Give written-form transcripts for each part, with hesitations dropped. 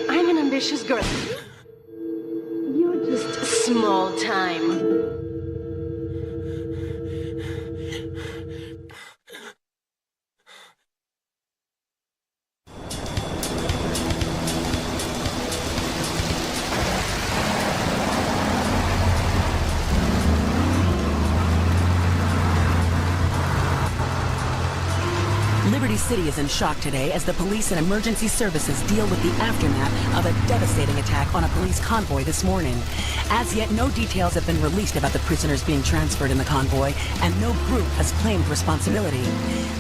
I'm an ambitious girl. You're just small time. Liberty City is in shock today as the police and emergency services deal with the aftermath of a devastating attack on a police convoy this morning. As yet, no details have been released about the prisoners being transferred in the convoy, and no group has claimed responsibility.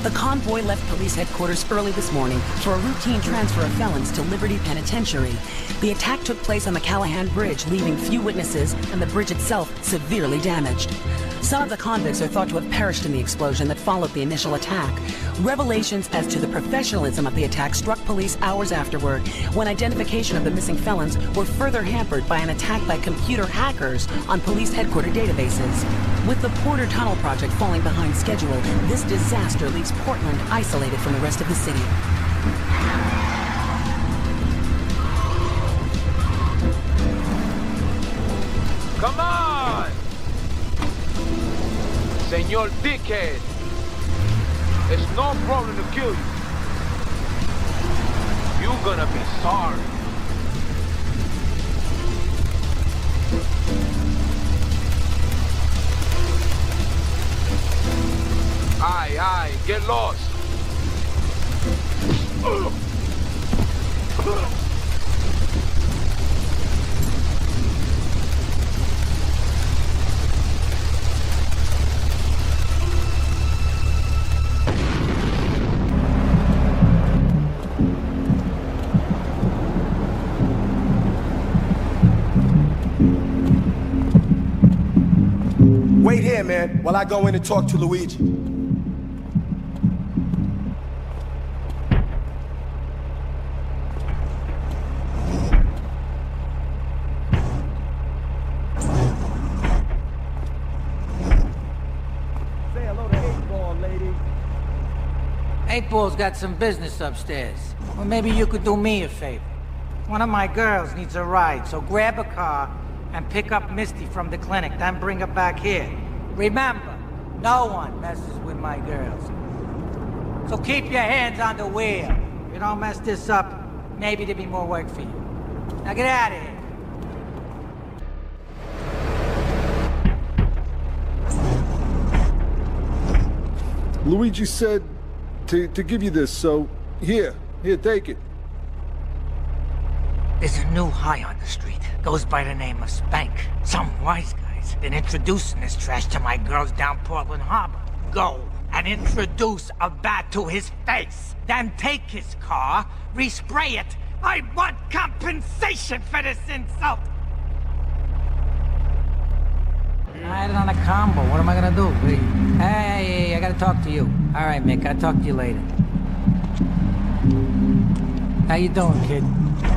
The convoy left police headquarters early this morning for a routine transfer of felons to Liberty Penitentiary. The attack took place on the Callahan Bridge, leaving few witnesses and the bridge itself severely damaged. Some of the convicts are thought to have perished in the explosion that followed the initial attack. Revelations as to the professionalism of the attack struck police hours afterward, when identification of the missing felons were further hampered by an attack by computer hackers on police headquarters databases. With the Porter Tunnel project falling behind schedule, this disaster leaves Portland isolated from the rest of the city. Come on! Senor Dickhead! It's no problem to kill you. You're gonna be sorry. Aye, get lost. Wait here, man, while I go in and talk to Luigi. Say hello to 8-Ball, lady. 8-Ball's got some business upstairs. Well, maybe you could do me a favor. One of my girls needs a ride, so grab a car and pick up Misty from the clinic, then bring her back here. Remember, no one messes with my girls. So keep your hands on the wheel. If you don't mess this up, maybe there'll be more work for you. Now get out of here. Luigi said to give you this, so here, take it. There's a new high on the street. Goes by the name of Spank. Some wise guys been introducing this trash to my girls down Portland Harbor. Go and introduce a bat to his face. Then take his car, respray it. I want compensation for this insult. I had it on a combo. What am I gonna do? Hey, I gotta talk to you. All right, Mick, I'll talk to you later. How you doing, kid?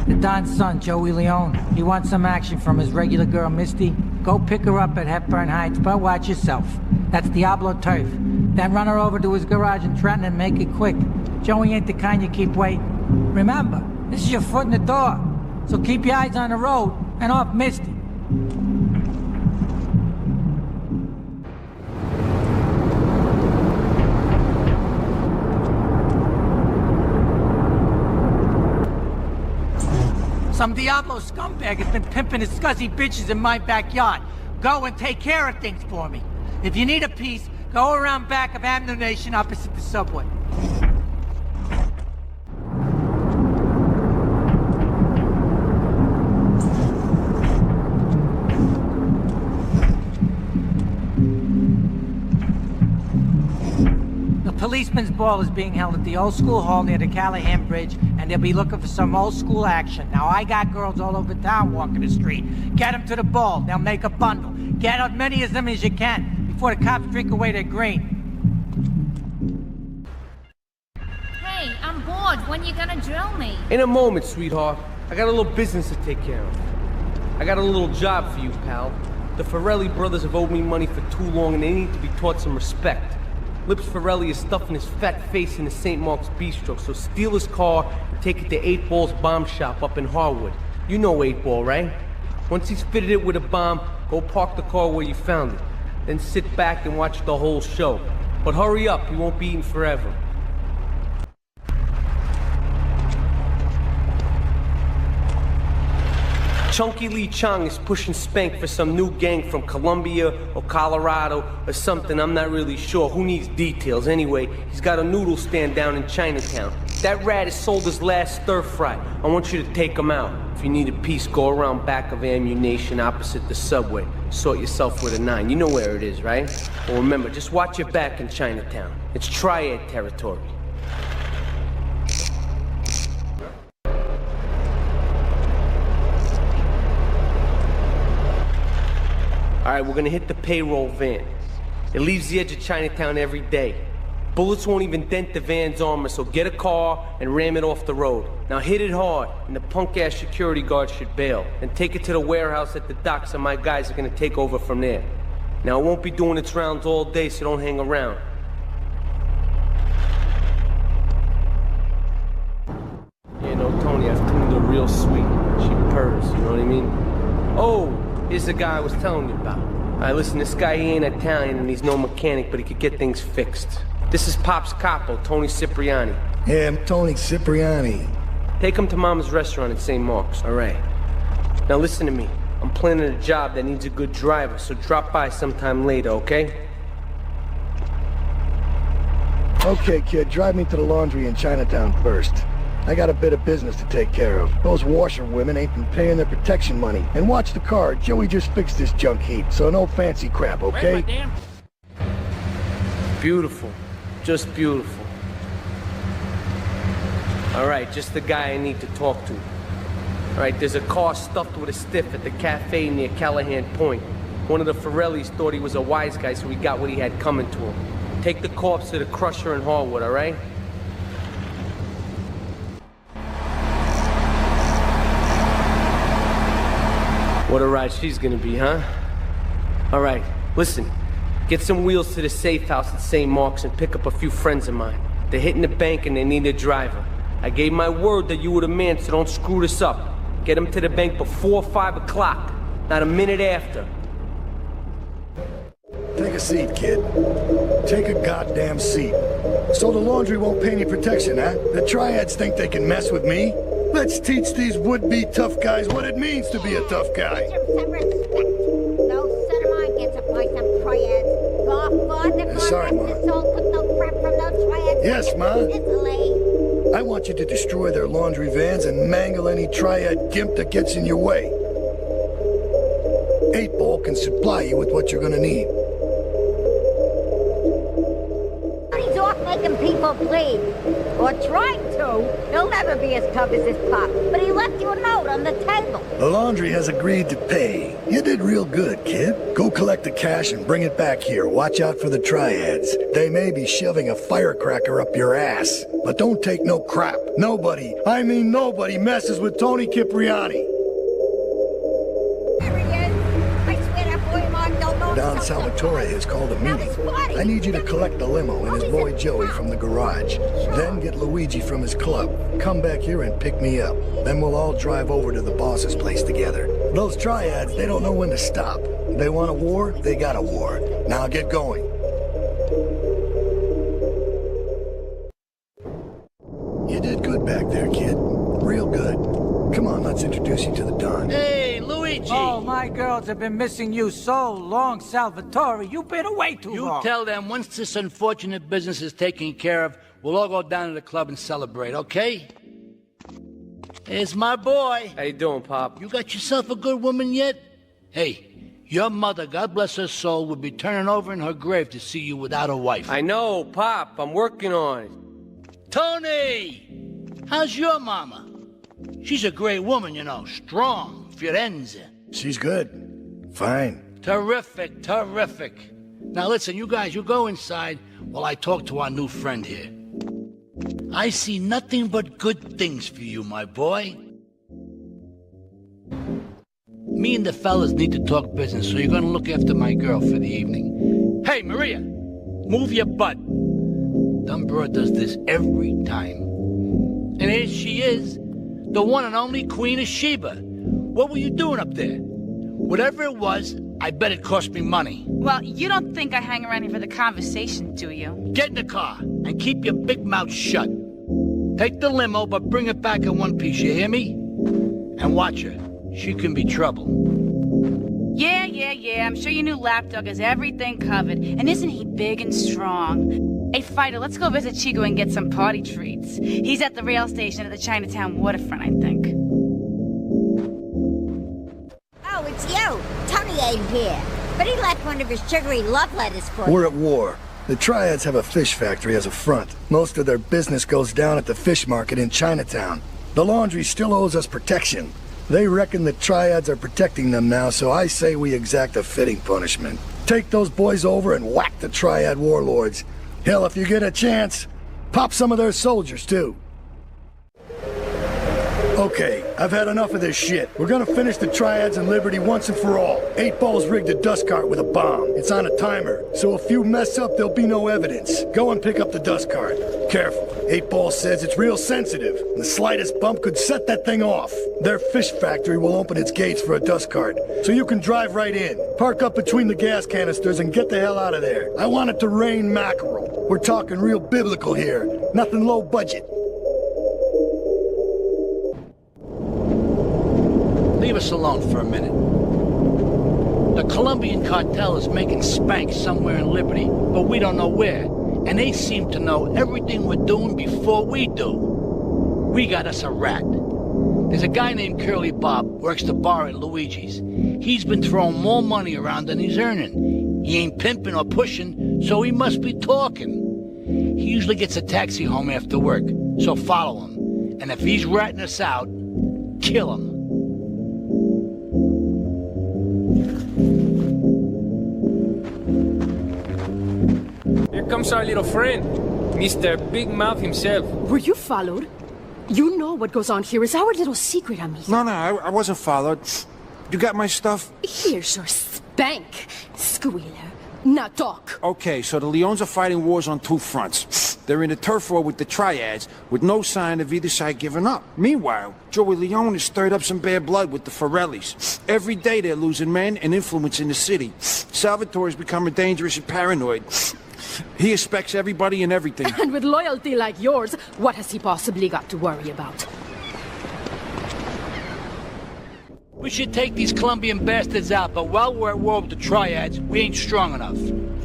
The Don's son, Joey Leone. He wants some action from his regular girl, Misty. Go pick her up at Hepburn Heights, but watch yourself. That's Diablo turf. Then run her over to his garage in Trenton and make it quick. Joey ain't the kind you keep waiting. Remember, this is your foot in the door. So keep your eyes on the road and off Misty. Some Diablo scumbag has been pimping his scuzzy bitches in my backyard. Go and take care of things for me. If you need a piece, go around back of Avenue Nation opposite the subway. The policeman's ball is being held at the old school hall near the Callahan Bridge, and they'll be looking for some old school action. Now, I got girls all over town walking the street. Get them to the ball. They'll make a bundle. Get as many of them as you can before the cops drink away their green. Hey, I'm bored. When you gonna drill me? In a moment, sweetheart. I got a little business to take care of. I got a little job for you, pal. The Farelli brothers have owed me money for too long, and they need to be taught some respect. Lips Forelli is stuffing his fat face in the St. Mark's Bistro, so steal his car and take it to 8 Ball's bomb shop up in Harwood. You know 8 Ball, right? Once he's fitted it with a bomb, go park the car where you found it. Then sit back and watch the whole show. But hurry up, you won't be eating forever. Chunky Lee Chong is pushing Spank for some new gang from Colombia or Colorado or something, I'm not really sure. Who needs details? Anyway, he's got a noodle stand down in Chinatown. That rat has sold his last stir fry. I want you to take him out. If you need a piece, go around back of Ammunition opposite the subway. Sort yourself with a 9. You know where it is, right? Well, remember, just watch your back in Chinatown. It's triad territory. All right, we're gonna hit the payroll van. It leaves the edge of Chinatown every day. Bullets won't even dent the van's armor, so get a car and ram it off the road. Now hit it hard, and the punk-ass security guard should bail. And take it to the warehouse at the docks, and my guys are gonna take over from there. Now, it won't be doing its rounds all day, so don't hang around. You know, Tony, I've tuned her real sweet. She purrs, you know what I mean? Oh! Here's the guy I was telling you about. All right, listen, this guy, he ain't Italian and he's no mechanic, but he could get things fixed. This is Pop's capo, Tony Cipriani. Yeah, I'm Tony Cipriani. Take him to Mama's restaurant in St. Mark's, all right? Now listen to me. I'm planning a job that needs a good driver, so drop by sometime later, okay? Okay, kid, drive me to the laundry in Chinatown first. I got a bit of business to take care of. Those washerwomen ain't been paying their protection money. And watch the car, Joey just fixed this junk heap, so no fancy crap, okay? Beautiful. Just beautiful. All right, just the guy I need to talk to. All right, there's a car stuffed with a stiff at the cafe near Callahan Point. One of the Forellis thought he was a wise guy, so he got what he had coming to him. Take the corpse to the crusher in Harwood, all right? What a ride she's gonna be, huh? All right, listen. Get some wheels to the safe house at St. Mark's and pick up a few friends of mine. They're hitting the bank and they need a driver. I gave my word that you were the man, so don't screw this up. Get them to the bank before 5 o'clock, not a minute after. Take a seat, kid. Take a goddamn seat. So the laundry won't pay any protection, huh? The triads think they can mess with me? Let's teach these would-be tough guys what it means to be a tough guy. Some respect. No son of mine gets a place on triads. Sorry, Ma. Took no crap from those triads. Yes, Ma. Italy. I want you to destroy their laundry vans and mangle any triad gimp that gets in your way. 8 Ball can supply you with what you're gonna need. He's off making people bleed. Or trying to. He'll never be as tough as his pop. But he left you a note on the table. The laundry has agreed to pay. You did real good, kid. Go collect the cash and bring it back here. Watch out for the triads. They may be shoving a firecracker up your ass. But don't take no crap. Nobody, I mean nobody, messes with Tony Cipriani. There he is. I swear that boy Mark don't know. Don Salvatore has called a meeting. I need you to collect the limo and his boy Joey from the garage. Then get Luigi from his club. Come back here and pick me up. Then we'll all drive over to the boss's place together. Those triads, they don't know when to stop. They want a war, they got a war. Now get going. You did good back there, kid. Real good. Come on, let's introduce you to the Don. Hey, Luigi! Oh, my girls have been missing you so long, Salvatore. You've been away too long. You tell them once this unfortunate business is taken care of, we'll all go down to the club and celebrate, okay? Here's my boy. How you doing, Pop? You got yourself a good woman yet? Hey, your mother, God bless her soul, would be turning over in her grave to see you without a wife. I know, Pop. I'm working on it. Tony! How's your mama? She's a great woman, you know. Strong. Firenze. She's good. Fine. Terrific, terrific. Now listen, you guys, you go inside while I talk to our new friend here. I see nothing but good things for you, my boy. Me and the fellas need to talk business, so you're gonna look after my girl for the evening. Hey, Maria, move your butt. Dumb broad does this every time. And here she is, the one and only Queen of Sheba. What were you doing up there? Whatever it was, I bet it cost me money. Well, you don't think I hang around here for the conversation, do you? Get in the car and keep your big mouth shut. Take the limo, but bring it back in one piece, you hear me? And watch her. She can be trouble. Yeah. I'm sure your new lapdog has everything covered. And isn't he big and strong? Hey, Fighter, let's go visit Chico and get some party treats. He's at the rail station at the Chinatown waterfront, I think. Oh, it's you. Tony ain't here. But he left one of his sugary love letters for you. We're at war. The Triads have a fish factory as a front. Most of their business goes down at the fish market in Chinatown. The laundry still owes us protection. They reckon the Triads are protecting them now, so I say we exact a fitting punishment. Take those boys over and whack the Triad warlords. Hell, if you get a chance, pop some of their soldiers, too. Okay, I've had enough of this shit. We're gonna finish the Triads and Liberty once and for all. 8 Ball's rigged a dust cart with a bomb. It's on a timer, so if you mess up, there'll be no evidence. Go and pick up the dust cart. Careful. 8 Ball says it's real sensitive. The slightest bump could set that thing off. Their fish factory will open its gates for a dust cart, so you can drive right in. Park up between the gas canisters and get the hell out of there. I want it to rain mackerel. We're talking real biblical here. Nothing low budget. Leave us alone for a minute. The Colombian cartel is making spank somewhere in Liberty, but we don't know where. And they seem to know everything we're doing before we do. We got us a rat. There's a guy named Curly Bob, works the bar at Luigi's. He's been throwing more money around than he's earning. He ain't pimping or pushing, so he must be talking. He usually gets a taxi home after work, so follow him. And if he's ratting us out, kill him. Here comes our little friend, Mr. Big Mouth himself. Were you followed? You know what goes on here is our little secret, amigo. No, I wasn't followed. You got my stuff? Here's your spank, squealer. Now talk. Okay, so the Leons are fighting wars on 2 fronts. They're in a turf war with the Triads, with no sign of either side giving up. Meanwhile, Joey Leone has stirred up some bad blood with the Forellis. Every day they're losing men and influence in the city. Salvatore's becoming dangerous and paranoid. He expects everybody and everything. And with loyalty like yours, what has he possibly got to worry about? We should take these Colombian bastards out, but while we're at war with the Triads, we ain't strong enough.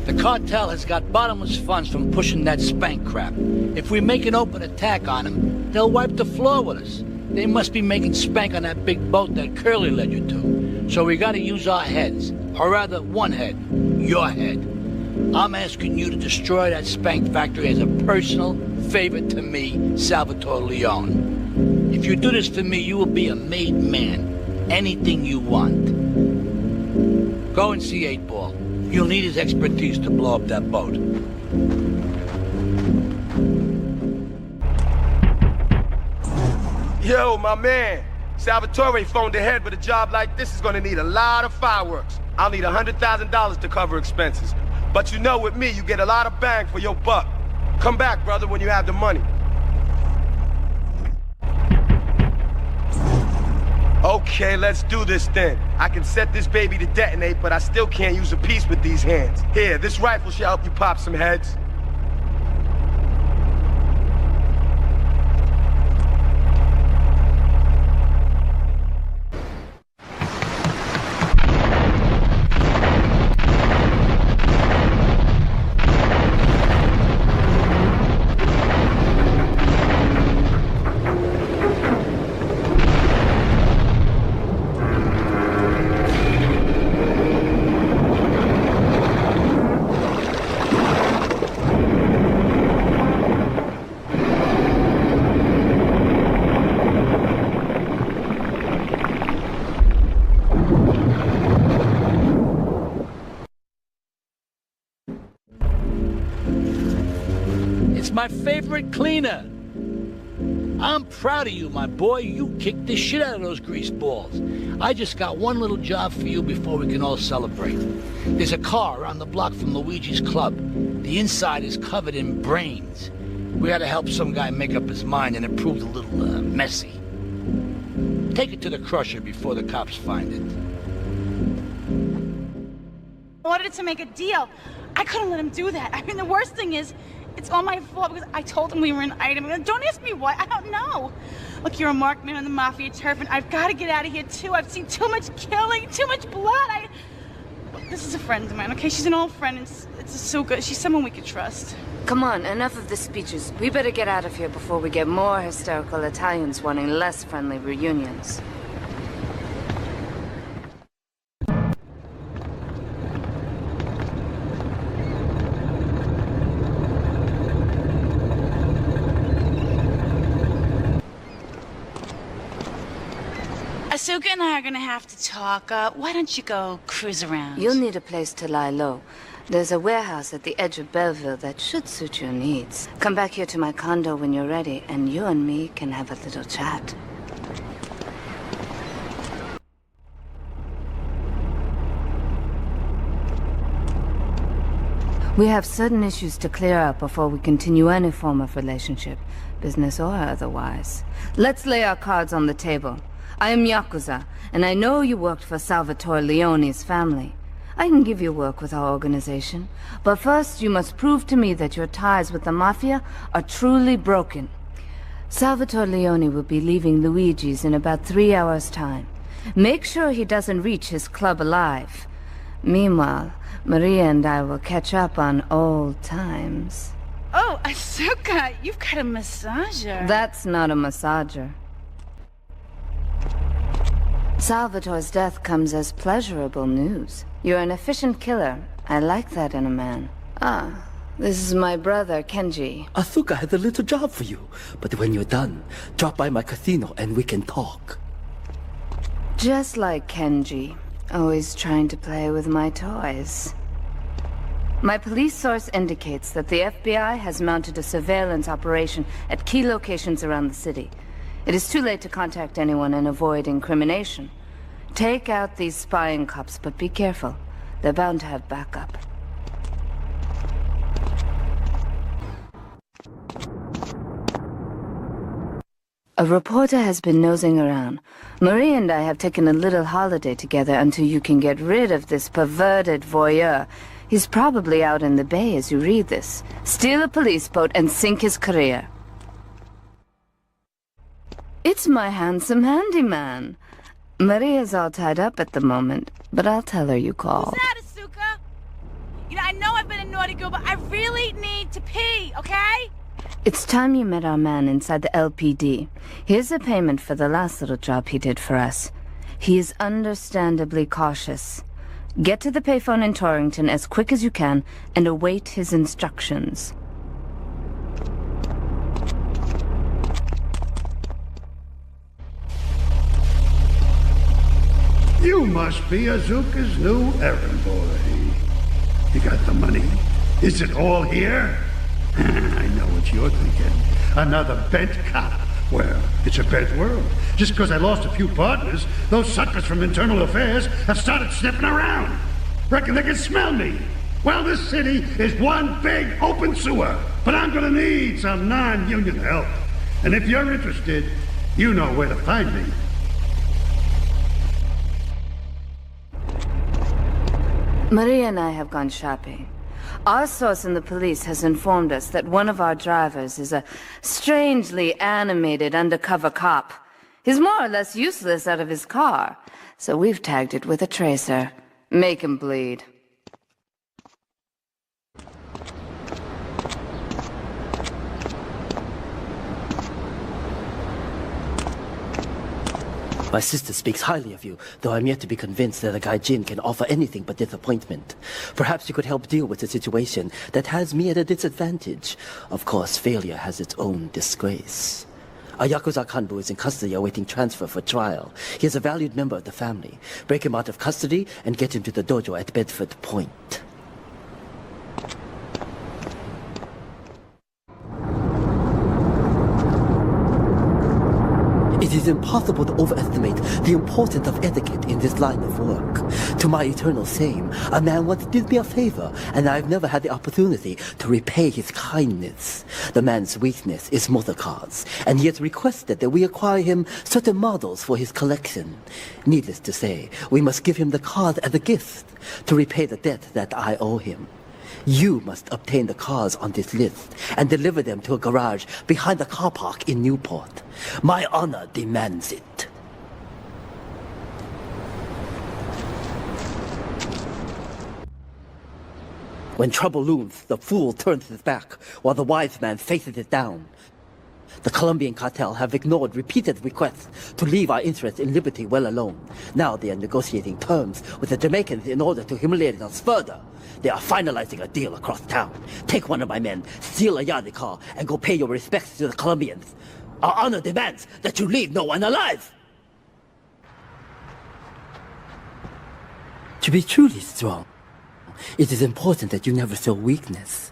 The cartel has got bottomless funds from pushing that spank crap. If we make an open attack on them, they'll wipe the floor with us. They must be making spank on that big boat that Curly led you to. So we gotta use our heads. Or rather, one head. Your head. I'm asking you to destroy that spank factory as a personal favor to me, Salvatore Leone. If you do this for me, you will be a made man. Anything you want. Go and see 8 Ball. You'll need his expertise to blow up that boat. Yo, my man. Salvatore phoned ahead, but a job like this is gonna need a lot of fireworks. I'll need $100,000 to cover expenses. But you know, with me, you get a lot of bang for your buck. Come back, brother, when you have the money. Okay, let's do this then. I can set this baby to detonate, but I still can't use a piece with these hands. Here, this rifle should help you pop some heads. My favorite cleaner. I'm proud of you, my boy. You kicked the shit out of those grease balls. I just got one little job for you before we can all celebrate. There's a car around the block from Luigi's club. The inside is covered in brains. We had to help some guy make up his mind, and it proved a little, messy. Take it to the crusher before the cops find it. I wanted to make a deal. I couldn't let him do that. I mean, the worst thing is, it's all my fault because I told him we were an item. Don't ask me why. I don't know. Look, you're a marked man on the Mafia turf, and I've got to get out of here, too. I've seen too much killing, too much blood. This is a friend of mine, okay? She's an old friend, and it's so good. She's someone we could trust. Come on, enough of the speeches. We better get out of here before we get more hysterical Italians wanting less friendly reunions. Asuka and I are gonna have to talk. Why don't you go cruise around? You'll need a place to lie low. There's a warehouse at the edge of Belleville that should suit your needs. Come back here to my condo when you're ready, and you and me can have a little chat. We have certain issues to clear up before we continue any form of relationship, business or otherwise. Let's lay our cards on the table. I am Yakuza, and I know you worked for Salvatore Leone's family. I can give you work with our organization, but first you must prove to me that your ties with the Mafia are truly broken. Salvatore Leone will be leaving Luigi's in about 3 hours' time. Make sure he doesn't reach his club alive. Meanwhile, Maria and I will catch up on old times. Oh, Asuka, you've got a massager. That's not a massager. Salvatore's death comes as pleasurable news. You're an efficient killer. I like that in a man. Ah, this is my brother, Kenji. Asuka has a little job for you, but when you're done, drop by my casino and we can talk. Just like Kenji, always trying to play with my toys. My police source indicates that the FBI has mounted a surveillance operation at key locations around the city. It is too late to contact anyone and avoid incrimination. Take out these spying cops, but be careful. They're bound to have backup. A reporter has been nosing around. Marie and I have taken a little holiday together until you can get rid of this perverted voyeur. He's probably out in the bay as you read this. Steal a police boat and sink his career. It's my handsome handyman. Maria's all tied up at the moment, but I'll tell her you called. Who's that, Asuka? You know, I know I've been a naughty girl, but I really need to pee, okay? It's time you met our man inside the LPD. Here's a payment for the last little job he did for us. He is understandably cautious. Get to the payphone in Torrington as quick as you can and await his instructions. You must be Azuka's new errand boy. You got the money? Is it all here? I know what you're thinking. Another bent cop. Well, it's a bent world. Just because I lost a few partners, those suckers from Internal Affairs have started sniffing around. Reckon they can smell me. Well, this city is one big open sewer. But I'm gonna need some non-union help. And if you're interested, you know where to find me. Maria and I have gone shopping. Our source in the police has informed us that one of our drivers is a strangely animated undercover cop. He's more or less useless out of his car, so we've tagged it with a tracer. Make him bleed. My sister speaks highly of you, though I'm yet to be convinced that a gaijin can offer anything but disappointment. Perhaps you could help deal with a situation that has me at a disadvantage. Of course, failure has its own disgrace. A Yakuza Kanbu is in custody awaiting transfer for trial. He is a valued member of the family. Break him out of custody and get him to the dojo at Bedford Point. It is impossible to overestimate the importance of etiquette in this line of work. To my eternal shame, a man once did me a favor, and I've never had the opportunity to repay his kindness. The man's weakness is motor cars, and he has requested that we acquire him certain models for his collection. Needless to say, we must give him the cars as a gift to repay the debt that I owe him. You must obtain the cars on this list and deliver them to a garage behind the car park in Newport. My honor demands it. When trouble looms, the fool turns his back, while the wise man faces it down. The Colombian cartel have ignored repeated requests to leave our interests in liberty well alone. Now they are negotiating terms with the Jamaicans in order to humiliate us further. They are finalizing a deal across town. Take one of my men, steal a Yardie car, and go pay your respects to the Colombians. Our honor demands that you leave no one alive! To be truly strong, it is important that you never show weakness.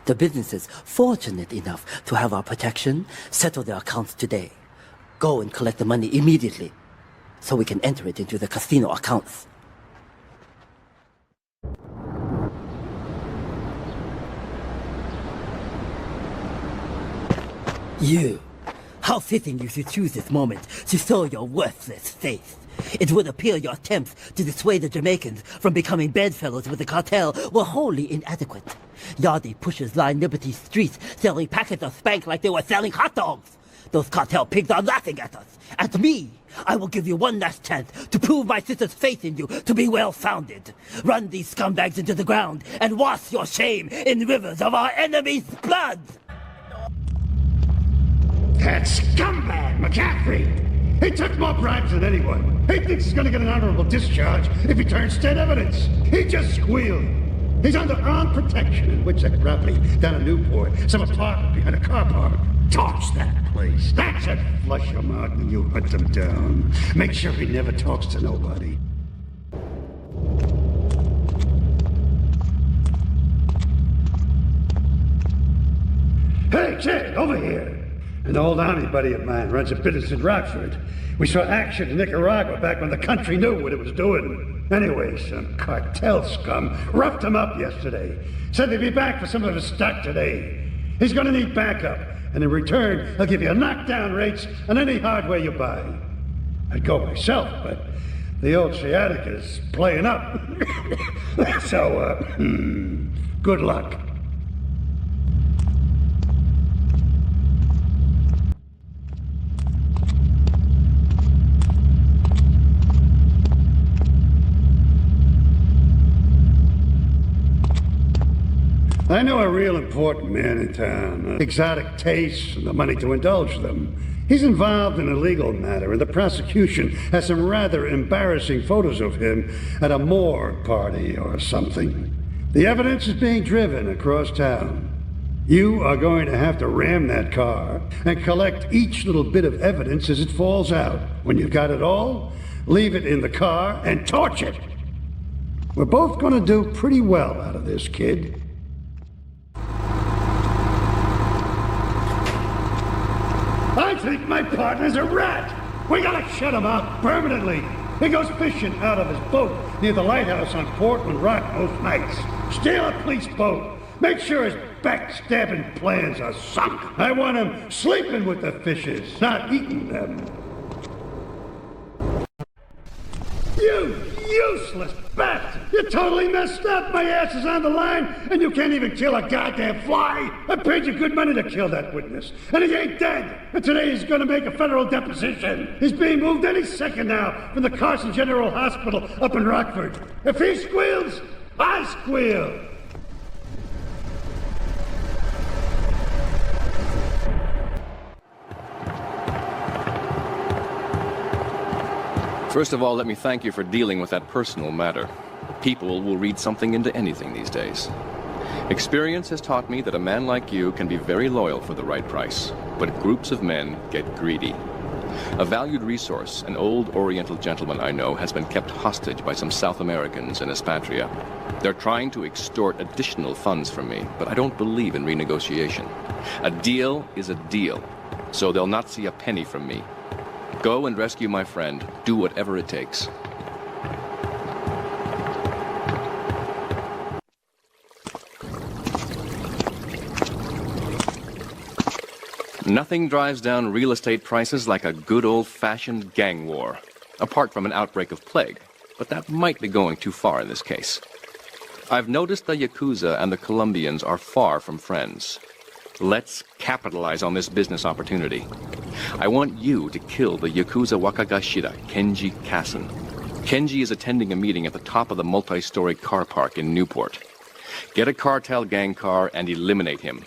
The businesses fortunate enough to have our protection settle their accounts today. Go and collect the money immediately, so we can enter it into the casino accounts. You! How fitting you should choose this moment to show your worthless face. It would appear your attempts to dissuade the Jamaicans from becoming bedfellows with the cartel were wholly inadequate. Yardie pushers line Liberty Street selling packets of spank like they were selling hot dogs. Those cartel pigs are laughing at us. At me! I will give you one last chance to prove my sister's faith in you to be well-founded. Run these scumbags into the ground and wash your shame in rivers of our enemies' blood! That scumbag, McCaffrey! He took more bribes than anyone. He thinks he's gonna get an honorable discharge if he turns state evidence. He just squealed. He's under armed protection in Witsack property down in Newport. Some apartment behind a car park. Torch that place. That's it. Flush him out and you hunt him down. Make sure he never talks to nobody. Hey, kid, over here. An old army buddy of mine runs a business in Rockford. We saw action in Nicaragua back when the country knew what it was doing. Anyway, some cartel scum roughed him up yesterday. Said they'd be back for some of his stock today. He's gonna need backup, and in return, he'll give you knockdown rates on any hardware you buy. I'd go myself, but the old cinematicas playing up. So, good luck. I know a real important man in town. Exotic tastes and the money to indulge them. He's involved in a legal matter, and the prosecution has some rather embarrassing photos of him at a morgue party or something. The evidence is being driven across town. You are going to have to ram that car and collect each little bit of evidence as it falls out. When you've got it all, leave it in the car and torch it. We're both going to do pretty well out of this, kid. I think my partner's a rat. We gotta shut him out permanently. He goes fishing out of his boat near the lighthouse on Portland Rock most nights. Steal a police boat. Make sure his backstabbing plans are sunk. I want him sleeping with the fishes, not eating them. You useless bastard! You totally messed up! My ass is on the line, and you can't even kill a goddamn fly! I paid you good money to kill that witness, and he ain't dead! And today he's gonna make a federal deposition! He's being moved any second now from the Carson General Hospital up in Rockford. If he squeals, I squeal! First of all, let me thank you for dealing with that personal matter. People will read something into anything these days. Experience has taught me that a man like you can be very loyal for the right price, but groups of men get greedy. A valued resource, an old Oriental gentleman I know, has been kept hostage by some South Americans in Espatria. They're trying to extort additional funds from me, but I don't believe in renegotiation. A deal is a deal, so they'll not see a penny from me. Go and rescue my friend. Do whatever it takes. Nothing drives down real estate prices like a good old-fashioned gang war. Apart from an outbreak of plague. But that might be going too far in this case. I've noticed the Yakuza and the Colombians are far from friends. Let's capitalize on this business opportunity. I want you to kill the Yakuza Wakagashira, Kenji Kassen. Kenji is attending a meeting at the top of the multi-story car park in Newport. Get a cartel gang car and eliminate him.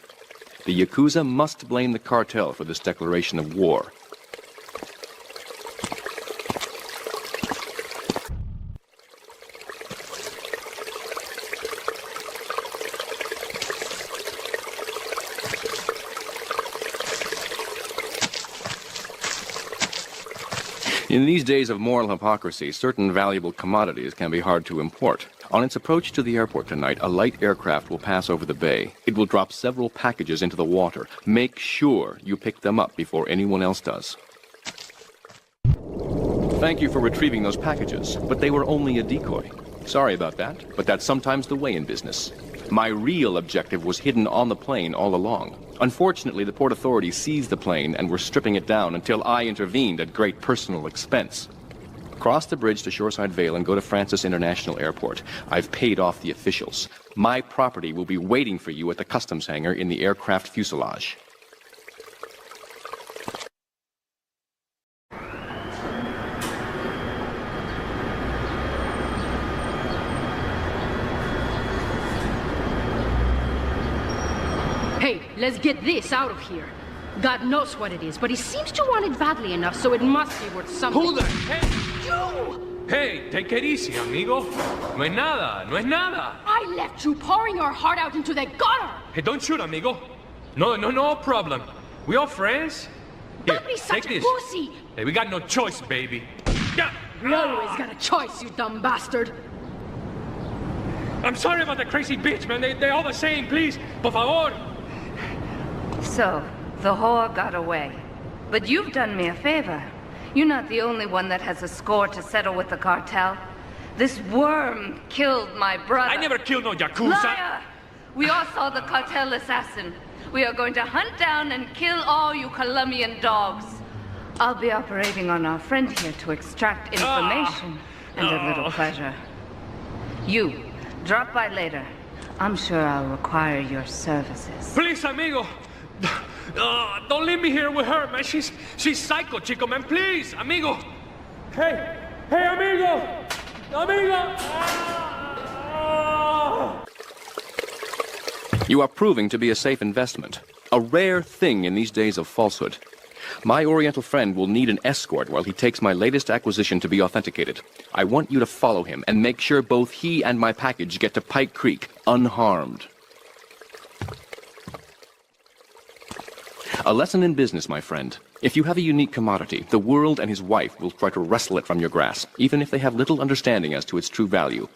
The Yakuza must blame the cartel for this declaration of war. In these days of moral hypocrisy, certain valuable commodities can be hard to import. On its approach to the airport tonight, a light aircraft will pass over the bay. It will drop several packages into the water. Make sure you pick them up before anyone else does. Thank you for retrieving those packages, but they were only a decoy. Sorry about that, but that's sometimes the way in business. My real objective was hidden on the plane all along. Unfortunately, the port authorities seized the plane and were stripping it down until I intervened at great personal expense. Cross the bridge to Shoreside Vale and go to Francis International Airport. I've paid off the officials. My property will be waiting for you at the customs hangar in the aircraft fuselage. Hey, let's get this out of here. God knows what it is, but he seems to want it badly enough, so it must be worth something. Hold on! Hey! You! Hey, take it easy, amigo. No es nada, no es nada. I left you pouring our heart out into the gutter! Hey, don't shoot, amigo. No problem. We all friends? Here, Don't be such take a this. pussy! Hey, we got no choice, baby. Yeah. We always got a choice, you dumb bastard. I'm sorry about the crazy bitch, man. They're all the same, please. Por favor. So, the whore got away. But you've done me a favor. You're not the only one that has a score to settle with the cartel. This worm killed my brother. I never killed no Yakuza. Liar! We all saw the cartel assassin. We are going to hunt down and kill all you Colombian dogs. I'll be operating on our friend here to extract information and a little pleasure. You, drop by later. I'm sure I'll require your services. Please, amigo. Don't leave me here with her, man. She's psycho, chico, man. Please, amigo. Hey, amigo. Amigo. You are proving to be a safe investment. A rare thing in these days of falsehood. My Oriental friend will need an escort while he takes my latest acquisition to be authenticated. I want you to follow him and make sure both he and my package get to Pike Creek unharmed. A lesson in business, my friend. If you have a unique commodity, the world and his wife will try to wrestle it from your grasp, even if they have little understanding as to its true value.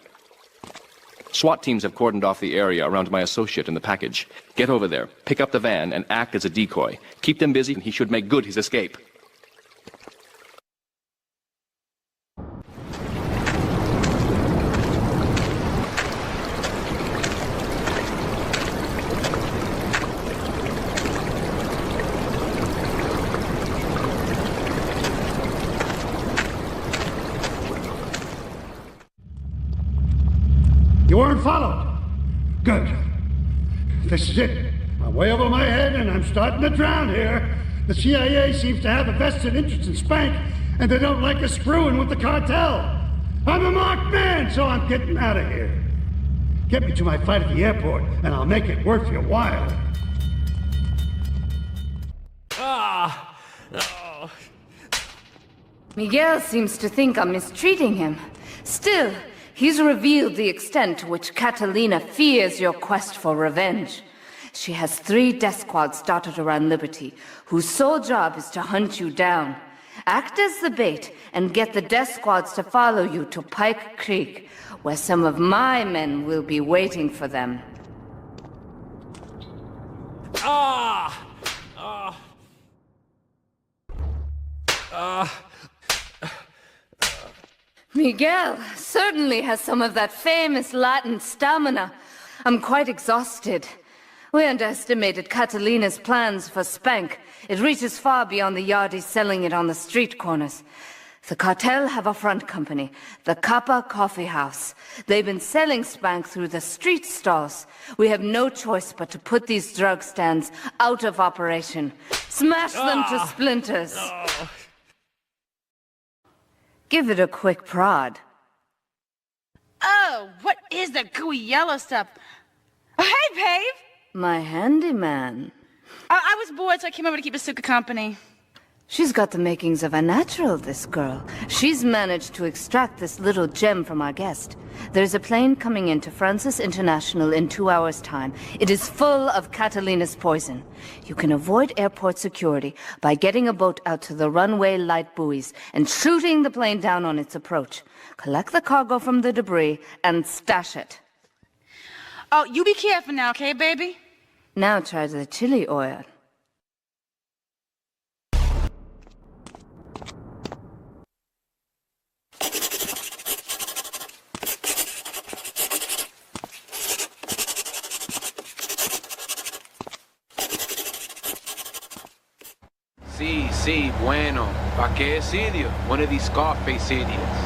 SWAT teams have cordoned off the area around my associate in the package. Get over there, pick up the van, and act as a decoy. Keep them busy, and he should make good his escape. You weren't followed. Good. This is it. I'm way over my head and I'm starting to drown here. The CIA seems to have a vested interest in Spank, and they don't like us screwing with the cartel. I'm a marked man, so I'm getting out of here. Get me to my flight at the airport, and I'll make it worth your while. Miguel seems to think I'm mistreating him. Still, he's revealed the extent to which Catalina fears your quest for revenge. She has 3 death squads dotted around Liberty, whose sole job is to hunt you down. Act as the bait and get the death squads to follow you to Pike Creek, where some of my men will be waiting for them. Miguel certainly has some of that famous Latin stamina. I'm quite exhausted. We underestimated Catalina's plans for Spank. It reaches far beyond the yardies selling it on the street corners. The cartel have a front company, the Kappa Coffee House. They've been selling Spank through the street stalls. We have no choice but to put these drug stands out of operation. Smash them to splinters. Give it a quick prod. Oh, what is that gooey yellow stuff? Oh, hey, babe! My handyman. I was bored, so I came over to keep Asuka company. She's got the makings of a natural, this girl. She's managed to extract this little gem from our guest. There's a plane coming into Francis International in 2 hours' time. It is full of Catalina's poison. You can avoid airport security by getting a boat out to the runway light buoys and shooting the plane down on its approach. Collect the cargo from the debris and stash it. Oh, you be careful now, okay, baby? Now try the chili oil. Sí, bueno. ¿Pa qué sitio? One of these Scarface idiots.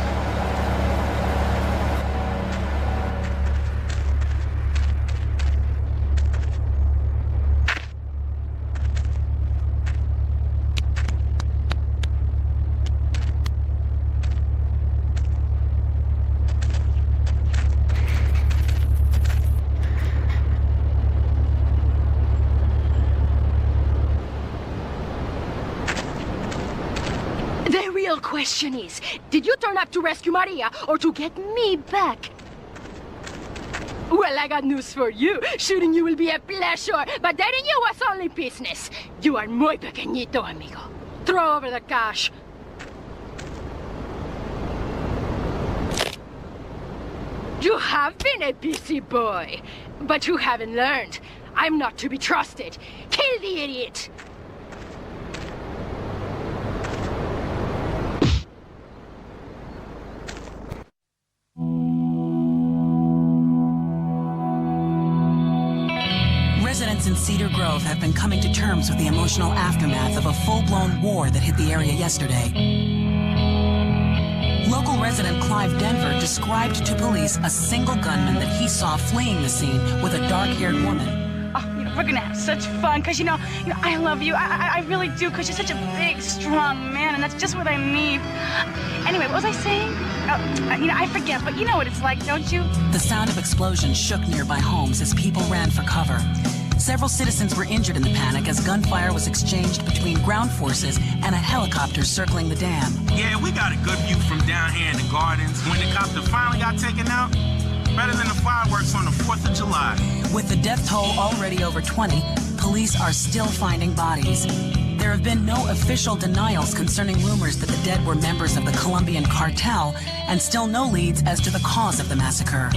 Question is, did you turn up to rescue Maria or to get me back? Well, I got news for you. Shooting you will be a pleasure, but dating you was only business. You are muy pequeñito, amigo. Throw over the cash. You have been a busy boy, but you haven't learned. I'm not to be trusted. Kill the idiot! Residents in Cedar Grove have been coming to terms with the emotional aftermath of a full-blown war that hit the area yesterday. Local resident Clive Denver described to police a single gunman that he saw fleeing the scene with a dark-haired woman. Oh, we're gonna have such fun, because, you know, I love you. I really do, because you're such a big, strong man, and that's just what I need. Anyway, what was I saying? I forget, but you know what it's like, don't you? The sound of explosions shook nearby homes as people ran for cover. Several citizens were injured in the panic as gunfire was exchanged between ground forces and a helicopter circling the dam. Yeah, we got a good view from down here in the gardens. When the copter finally got taken out, better than the fireworks on the 4th of July. With the death toll already over 20, police are still finding bodies. There have been no official denials concerning rumors that the dead were members of the Colombian cartel, and still no leads as to the cause of the massacre.